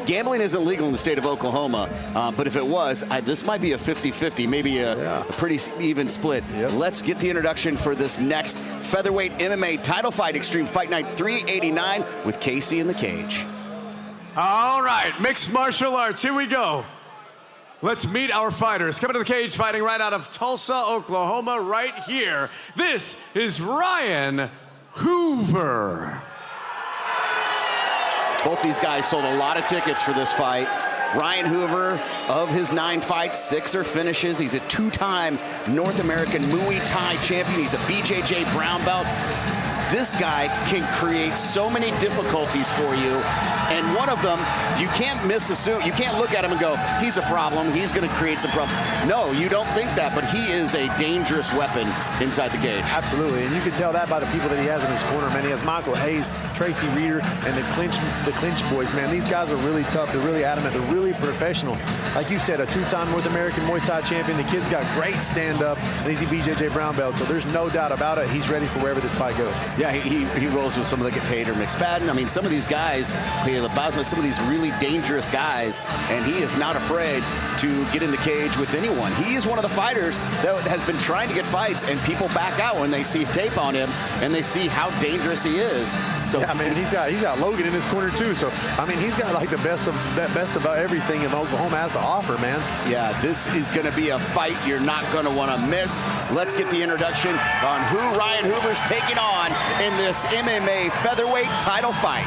Gambling isn't legal in the state of Oklahoma, but if it was, this might be a 50-50, maybe a pretty even split. Yep. Let's get the introduction for this next featherweight MMA title fight, Extreme Fight Night 389 with Casey in the cage. All right, mixed martial arts, here we go. Let's meet our fighters. Coming to the cage, fighting right out of Tulsa, Oklahoma, right here. This is Ryan Hoover. Both these guys sold a lot of tickets for this fight. Ryan Hoover, of his 9 fights, 6 are finishes. He's a 2-time North American Muay Thai champion. He's a BJJ brown belt. This guy can create so many difficulties for you, and one of them, you can't assume, you can't look at him and go, he's a problem, he's gonna create some problem. No, you don't think that, but he is a dangerous weapon inside the cage. Absolutely, and you can tell that by the people that he has in his corner, man. He has Michael Hayes, Tracy Reeder, and the clinch boys, man. These guys are really tough, they're really adamant, they're really professional. Like you said, a 2-time North American Muay Thai champion. The kid's got great stand-up, and he's a BJJ brown belt, so there's no doubt about it. He's ready for wherever this fight goes. Yeah, he rolls with some of the Tater McSpadden. I mean, some of these guys, some of these really dangerous guys, and he is not afraid to get in the cage with anyone. He is one of the fighters that has been trying to get fights, and people back out when they see tape on him and they see how dangerous he is. So yeah, man, he's got Logan in his corner too. So I mean, he's got like the best of everything in Oklahoma has to offer, man. Yeah, this is going to be a fight you're not going to want to miss. Let's get the introduction on who Ryan Hoover's taking on in this MMA featherweight title fight.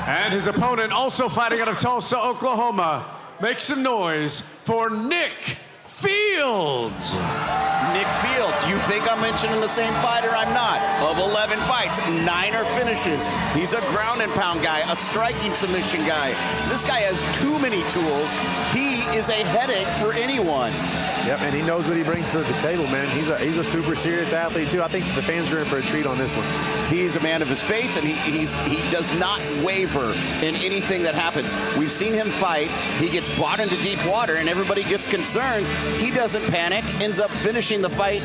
And his opponent, also fighting out of Tulsa, Oklahoma. Make some noise for Nick Fields. Nick Fields, you think I'm mentioning the same fighter? I'm not. Of 11 fights, 9 are finishes. He's a ground and pound guy, a striking submission guy. This guy has too many tools. He is a headache for anyone. Yep, and he knows what he brings to the table, man. He's a super serious athlete too. I think the fans are in for a treat on this one. He's a man of his faith, and he does not waver in anything that happens. We've seen him fight. He gets brought into deep water, and everybody gets concerned. He doesn't panic, ends up finishing the fight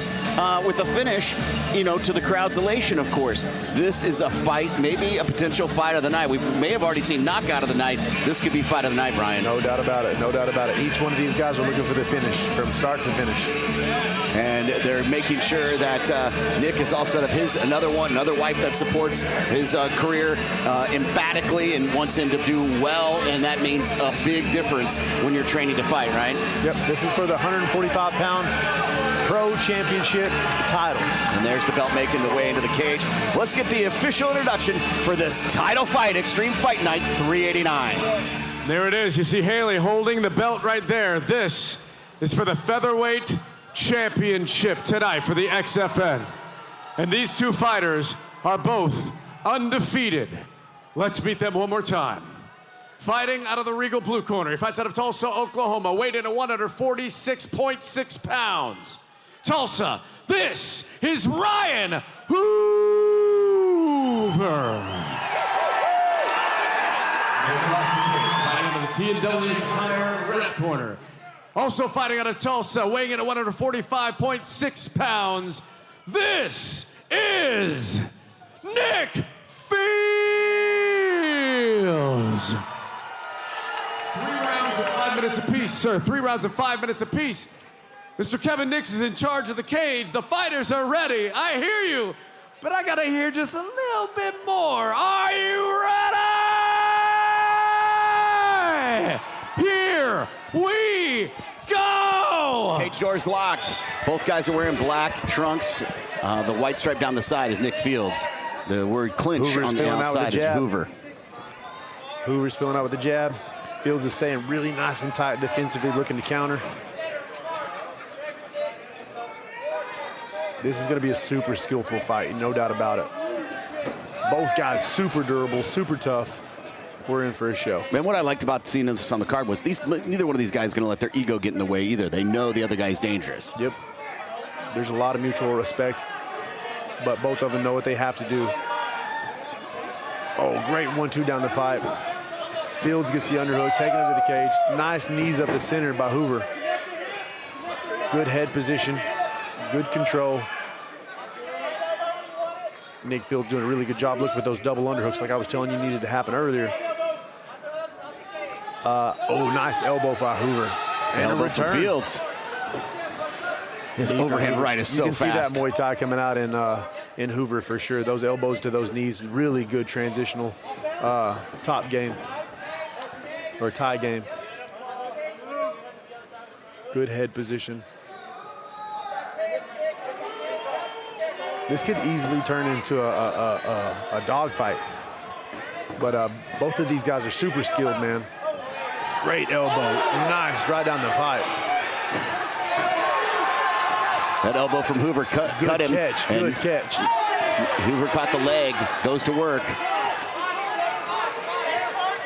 with a finish, you know, to the crowd's elation, of course. This is a fight, maybe a potential fight of the night. We may have already seen knockout of the night. This could be fight of the night, Brian. No doubt about it. No doubt about it. Each one of these guys are looking for the finish from start to finish. And they're making sure that Nick has all set up another wife that supports his career emphatically and wants him to do well, and that means a big difference when you're training to fight, right? Yep, this is for the 145-pound pro championship title. And there's the belt making the way into the cage. Let's get the official introduction for this title fight, Extreme Fight Night 389. There it is. You see Haley holding the belt right there. This is for the featherweight championship tonight for the XFN. And these two fighters are both undefeated. Let's meet them one more time. Fighting out of the Regal blue corner. He fights out of Tulsa, Oklahoma, weighed in at 146.6 pounds. Tulsa, this is Ryan Hoover. Fighting out of the T&W Tire red corner. Also fighting out of Tulsa, weighing in at 145.6 pounds. This is Nick Fields. 3 rounds of 5 minutes apiece, sir. 3 rounds of 5 minutes apiece. Mr. Kevin Nix is in charge of the cage. The fighters are ready. I hear you, but I gotta hear just a little bit more. Are you ready? Here we go! Cage doors locked. Both guys are wearing black trunks. The white stripe down the side is Nick Fields. The word clinch Hoover's on the outside is Hoover. Hoover's filling out with the jab. Fields is staying really nice and tight defensively, looking to counter. This is going to be a super skillful fight, no doubt about it. Both guys super durable, super tough. We're in for a show. Man, what I liked about seeing this on the card was neither one of these guys is going to let their ego get in the way either. They know the other guy's dangerous. Yep. There's a lot of mutual respect, but both of them know what they have to do. Oh, great 1-2 down the pipe. Fields gets the underhook, taking him to the cage. Nice knees up the center by Hoover. Good head position, good control. Nick Fields doing a really good job looking for those double underhooks like I was telling you needed to happen earlier. Oh, nice elbow by Hoover. And Elbow from Fields. His overhand right is so fast. You can see that Muay Thai coming out in Hoover for sure. Those elbows to those knees, really good transitional top game or tie game. Good head position. This could easily turn into a dogfight. But both of these guys are super skilled, man. Great elbow. Nice, right down the pipe. That elbow from Hoover cut him. Good catch. Hoover caught the leg, goes to work.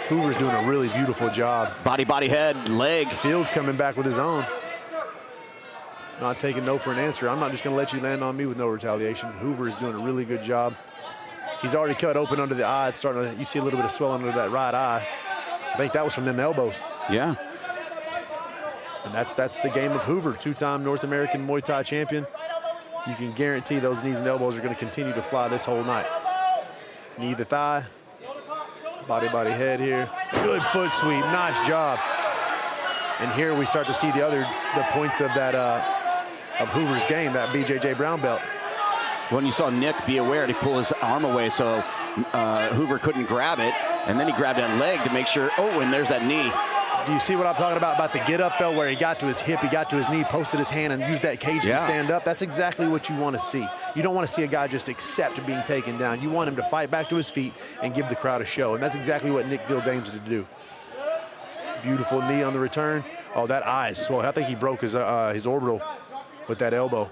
Hoover's doing a really beautiful job. Body, head, leg. Fields coming back with his own. Not taking no for an answer. I'm not just going to let you land on me with no retaliation. Hoover is doing a really good job. He's already cut open under the eye. It's starting to, you see a little bit of swelling under that right eye. I think that was from them elbows. Yeah. And that's the game of Hoover, two-time North American Muay Thai champion. You can guarantee those knees and elbows are going to continue to fly this whole night. Knee to thigh. Body, head here. Good foot sweep, nice job. And here we start to see the points of that of Hoover's game, that BJJ brown belt. When you saw Nick be aware to pull his arm away so Hoover couldn't grab it, and then he grabbed that leg to make sure, oh, and there's that knee. Do you see what I'm talking about the get up though, where he got to his hip, he got to his knee, posted his hand and used that cage to stand up? That's exactly what you want to see. You don't want to see a guy just accept being taken down. You want him to fight back to his feet and give the crowd a show, and that's exactly what Nick Fields aims to do. Beautiful knee on the return. Oh, that eye is swollen. I think he broke his orbital with that elbow.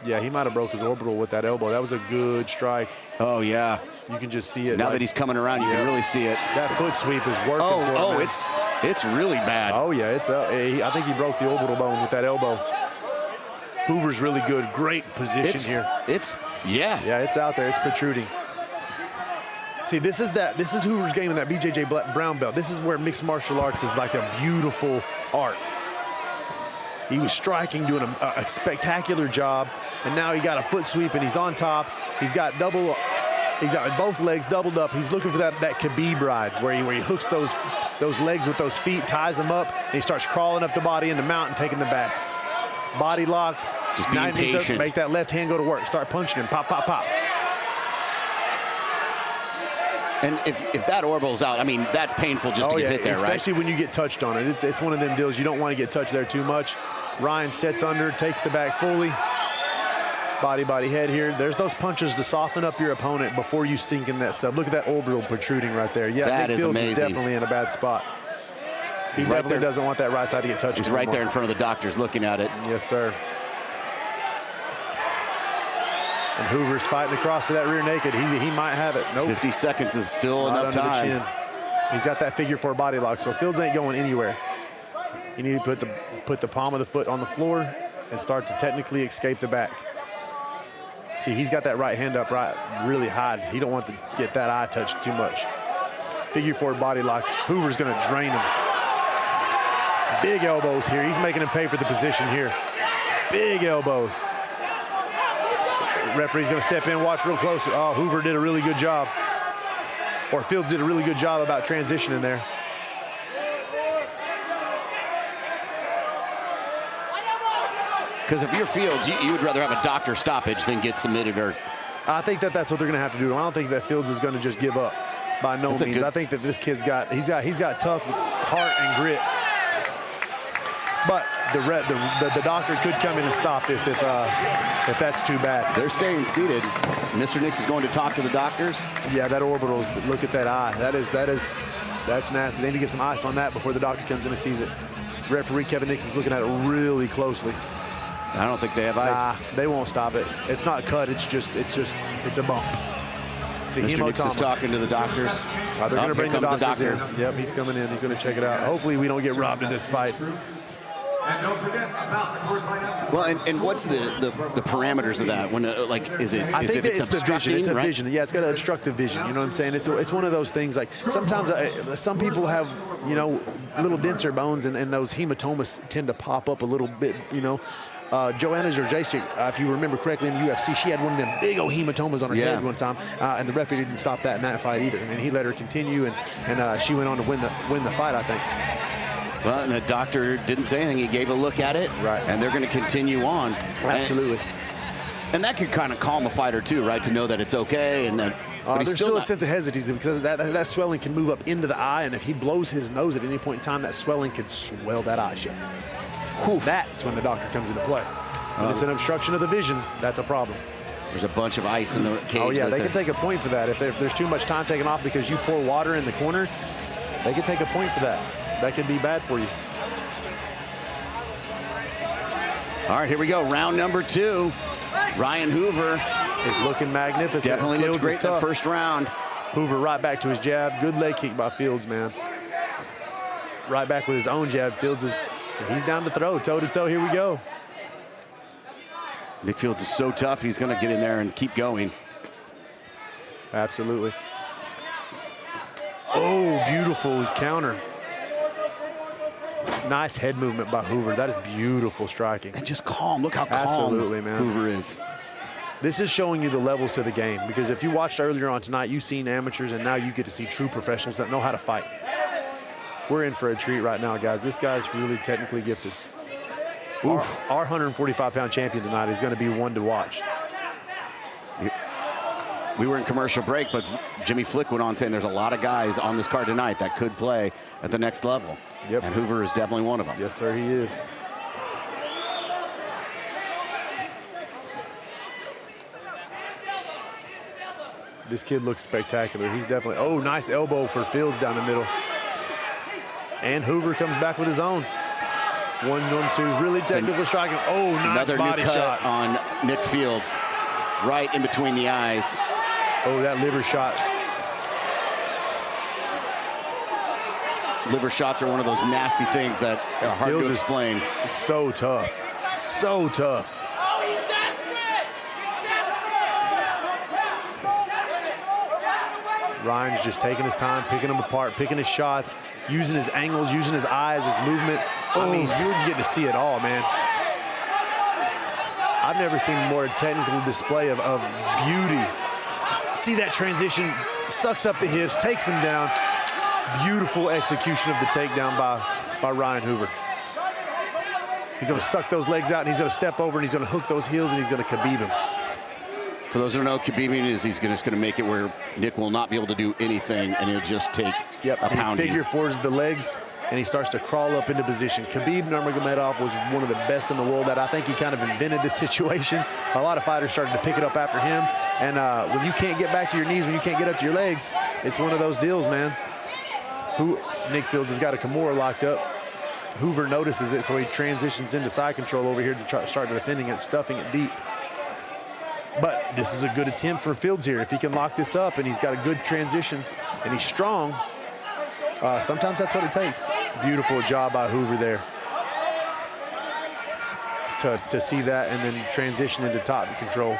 Yeah, he might have broke his orbital with that elbow. That was a good strike. Oh, yeah. You can just see it. Now that he's coming around, you can really see it. That foot sweep is working for him. Oh, it's really bad. Oh, yeah, I think he broke the orbital bone with that elbow. Hoover's really good. Great position here. Yeah, it's out there. It's protruding. See, this is Hoover's game in that BJJ brown belt. This is where mixed martial arts is like a beautiful art. He was striking, doing a spectacular job, and now he got a foot sweep and he's on top. He's got both legs doubled up. He's looking for that Khabib ride where he hooks those legs with those feet, ties them up, and he starts crawling up the body in the mount and taking the back. Body lock. Just being patient. Make that left hand go to work. Start punching him. Pop, pop, pop. And if that orbital's out, I mean, that's painful just to get hit there, especially right? Especially when you get touched on it. It's one of them deals. You don't want to get touched there too much. Ryan sets under, takes the back fully. Body, head here. There's those punches to soften up your opponent before you sink in that sub. Look at that orbital protruding right there. Yeah, that Nick is Fields amazing. is definitely in a bad spot. He definitely doesn't want that right side to get touched. He's right there in front of the doctors looking at it. Yes, sir. And Hoover's fighting across for that rear naked. He might have it. Nope. 50 seconds is still enough time. He's got that figure 4 body lock, so Fields ain't going anywhere. You need to put the palm of the foot on the floor and start to technically escape the back. See, he's got that right hand up really high. He don't want to get that eye touched too much. Figure 4 body lock. Hoover's going to drain him. Big elbows here. He's making him pay for the position here. Big elbows. Referee's going to step in, watch real close. Oh, Hoover did a really good job. Or Fields did a really good job about transitioning there. Because if you're Fields, you would rather have a doctor stoppage than get submitted. Or I think that's what they're going to have to do. I don't think that Fields is going to just give up by no means. I think that this kid's got tough heart and grit. But the doctor could come in and stop this if that's too bad. They're staying seated. Mr. Nix is going to talk to the doctors. Yeah, that orbital's, look at that eye. That's nasty. They need to get some ice on that before the doctor comes in and sees it. Referee Kevin Nix is looking at it really closely. I don't think they have ice. Nah, they won't stop it. It's not cut. It's a bump. It's a Mr. Nix is talking to the doctors. They're going to bring the doctors in. Yep, he's coming in. He's going to check it out. Hopefully we don't get robbed in this fight. And don't forget about the course lineup. Well, and what's the parameters of that? When is it? I think it's the vision. It's a right? vision. Yeah, it's got to obstruct the vision. You know what I'm saying? It's one of those things. Like sometimes some people have little denser bones, and those hematomas tend to pop up a little bit. Joanna Jurjacek, if you remember correctly in the UFC, she had one of them big old hematomas on her head one time, and the referee didn't stop that in that fight either. And he let her continue, and she went on to win the fight, I think. Well, and the doctor didn't say anything. He gave a look at it, right? And they're going to continue on. Absolutely. And that could kind of calm a fighter too, right? To know that it's okay, and that. But there's still a sense of hesitancy because that swelling can move up into the eye, and if he blows his nose at any point in time, that swelling could swell that eye shut. That's when the doctor comes into play. When it's an obstruction of the vision, that's a problem. There's a bunch of ice in the cage. Oh, yeah, they can take a point for that. If there's too much time taken off because you pour water in the corner, they can take a point for that. That could be bad for you. All right, here we go. Round number 2. Ryan Hoover is looking magnificent. Definitely looked great that first round. Hoover right back to his jab. Good leg kick by Fields, man. Right back with his own jab. He's down to throw, toe-to-toe. Here we go. Nick Fields is so tough, he's going to get in there and keep going. Absolutely. Oh, beautiful counter. Nice head movement by Hoover. That is beautiful striking. And just calm. Look how calm Hoover is. This is showing you the levels to the game, because if you watched earlier on tonight, you've seen amateurs, and now you get to see true professionals that know how to fight. We're in for a treat right now, guys. This guy's really technically gifted. Our 145-pound champion tonight is going to be one to watch. We were in commercial break, but Jimmy Flick went on saying there's a lot of guys on this card tonight that could play at the next level. Yep. And Hoover is definitely one of them. Yes, sir, he is. This kid looks spectacular. He's definitely, oh, nice elbow for Fields down the middle. And Hoover comes back with his own. 1-1-2, really technical striking. Oh, nice body shot on Nick Fields, right in between the eyes. Oh, that liver shot. Liver shots are one of those nasty things that are hard to explain. So tough, so tough. Ryan's just taking his time, picking them apart, picking his shots, using his angles, using his eyes, his movement. I mean, you're getting to see it all, man. I've never seen more technical display of beauty. See that transition, sucks up the hips, takes him down. Beautiful execution of the takedown by Ryan Hoover. He's going to suck those legs out, and he's going to step over, and he's going to hook those heels, and he's going to Khabib him. For those who don't know, Khabibing is he's just going to make it where Nick will not be able to do anything, and he'll just take a pounding. He figure fours the legs, and he starts to crawl up into position. Khabib Nurmagomedov was one of the best in the world. That I think he kind of invented this situation. A lot of fighters started to pick it up after him, and when you can't get back to your knees, when you can't get up to your legs, it's one of those deals, man. Nick Fields has got a Kimura locked up. Hoover notices it, so he transitions into side control over here to start defending it, stuffing it deep. But this is a good attempt for Fields here. If he can lock this up and he's got a good transition and he's strong, sometimes that's what it takes. Beautiful job by Hoover there to see that and then transition into top control.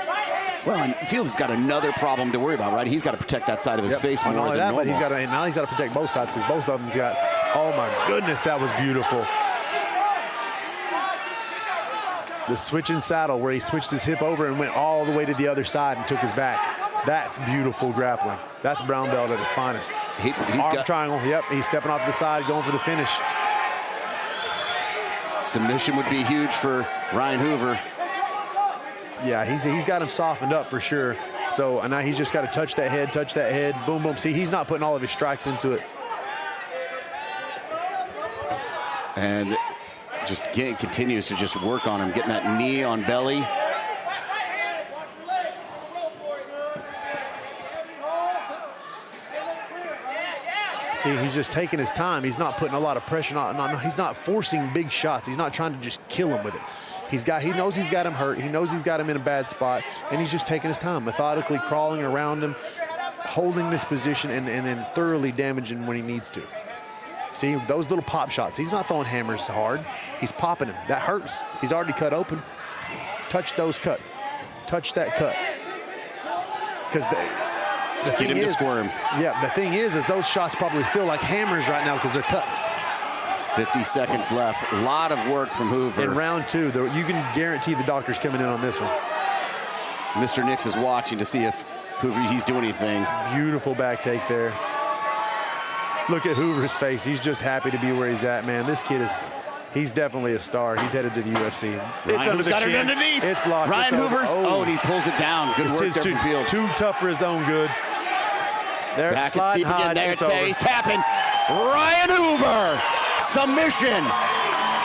Well, and Fields has got another problem to worry about, right? He's got to protect that side of his face more than normal. But now he's got to protect both sides, because both of them's got, oh my goodness, that was beautiful. The switch in saddle where he switched his hip over and went all the way to the other side and took his back. That's beautiful grappling. That's brown belt at its finest. Arm triangle, yep, he's stepping off the side, going for the finish. Submission would be huge for Ryan Hoover. Yeah, he's got him softened up for sure. So now he's just got to touch that head, boom, boom. See, he's not putting all of his strikes into it. And just continues to just work on him, getting that knee on belly. See, he's just taking his time. He's not putting a lot of pressure on. He's not forcing big shots. He's not trying to just kill him with it. He knows he's got him hurt. He knows he's got him in a bad spot, and he's just taking his time, methodically crawling around him, holding this position, and then thoroughly damaging when he needs to. See, those little pop shots. He's not throwing hammers hard. He's popping them. That hurts. He's already cut open. Touch those cuts. Touch that cut. Because the thing is, to squirm. Yeah, the thing is those shots probably feel like hammers right now because they're cuts. 50 seconds left. A lot of work from Hoover. In round 2, you can guarantee the doctor's coming in on this one. Mr. Nix is watching to see if he's doing anything. Beautiful back take there. Look at Hoover's face. He's just happy to be where he's at, man. This kid he's definitely a star. He's headed to the UFC. Ryan Hoover's got it underneath. It's locked. Ryan Hoover's, and he pulls it down. Good work there from Fields. Too tough for his own good. There, back it's deep again. There it's over. He's tapping. Ryan Hoover, submission,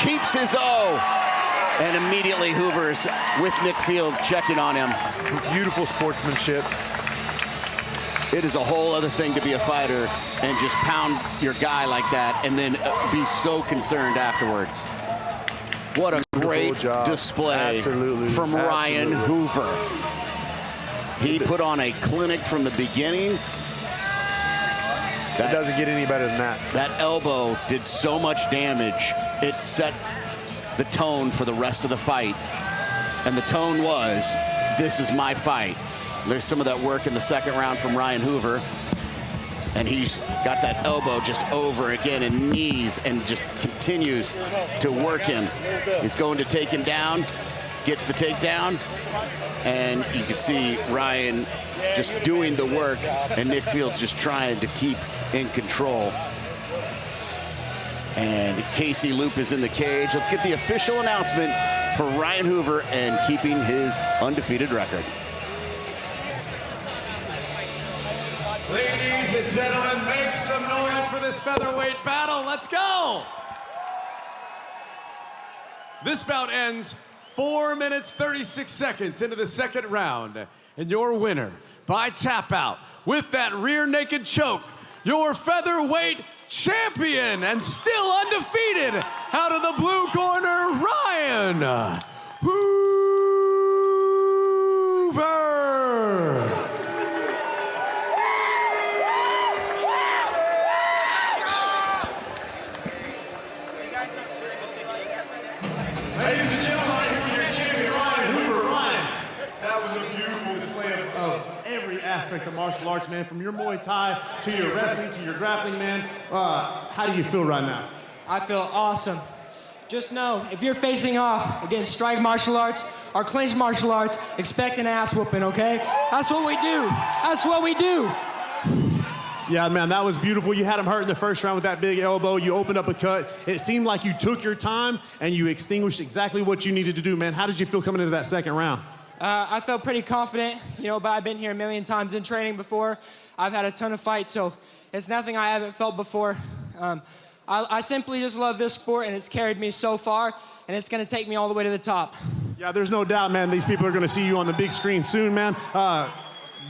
keeps his O. And immediately Hoover's with Nick Fields checking on him. Beautiful sportsmanship. It is a whole other thing to be a fighter and just pound your guy like that and then be so concerned afterwards. What a great display from Ryan Hoover. He put on a clinic from the beginning. That doesn't get any better than that. That elbow did so much damage. It set the tone for the rest of the fight. And the tone was, this is my fight. There's some of that work in the second round from Ryan Hoover. And he's got that elbow just over again and knees and just continues to work him. He's going to take him down, gets the takedown, and you can see Ryan just doing the work and Nick Fields just trying to keep in control. And Casey Loop is in the cage. Let's get the official announcement for Ryan Hoover and keeping his undefeated record. Ladies and gentlemen, make some noise for this featherweight battle. Let's go! This bout ends 4 minutes, 36 seconds into the second round. And your winner by tap out with that rear naked choke, your featherweight champion and still undefeated out of the blue corner, Ryan Hoover. Ladies and gentlemen, here with your champion, Ryan Hoover. Ryan, that was a beautiful display of every aspect of martial arts, man. From your Muay Thai to your wrestling to your grappling, man. How do you feel right now? I feel awesome. Just know, if you're facing off against strike martial arts or clinch martial arts, expect an ass whooping, okay? That's what we do. That's what we do. Yeah, man, that was beautiful. You had him hurt in the first round with that big elbow. You opened up a cut. It seemed like you took your time and you extinguished exactly what you needed to do, man. How did you feel coming into that second round? I felt pretty confident, but I've been here a million times in training before. I've had a ton of fights, so it's nothing I haven't felt before. I simply just love this sport, and it's carried me so far, and it's going to take me all the way to the top. Yeah, there's no doubt, man. These people are going to see you on the big screen soon, man.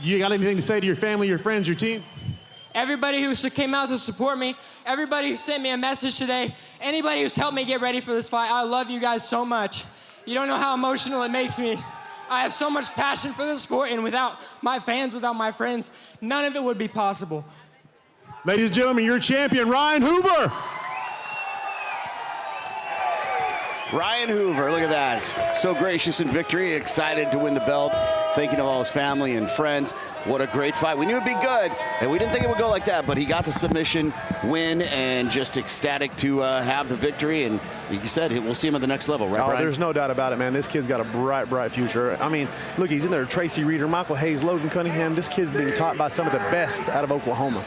You got anything to say to your family, your friends, your team? Everybody who came out to support me, everybody who sent me a message today, anybody who's helped me get ready for this fight, I love you guys so much. You don't know how emotional it makes me. I have so much passion for this sport, and without my fans, without my friends, none of it would be possible. Ladies and gentlemen, your champion, Ryan Hoover. Ryan Hoover, look at that. So gracious in victory, excited to win the belt, thinking of all his family and friends. What a great fight. We knew it'd be good, and we didn't think it would go like that, but he got the submission win and just ecstatic to have the victory. And like you said, we'll see him at the next level, right, Brian? There's no doubt about it, man. This kid's got a bright, bright future. I mean, look, he's in there. Tracy Reeder, Michael Hayes, Logan Cunningham. This kid's being taught by some of the best out of Oklahoma.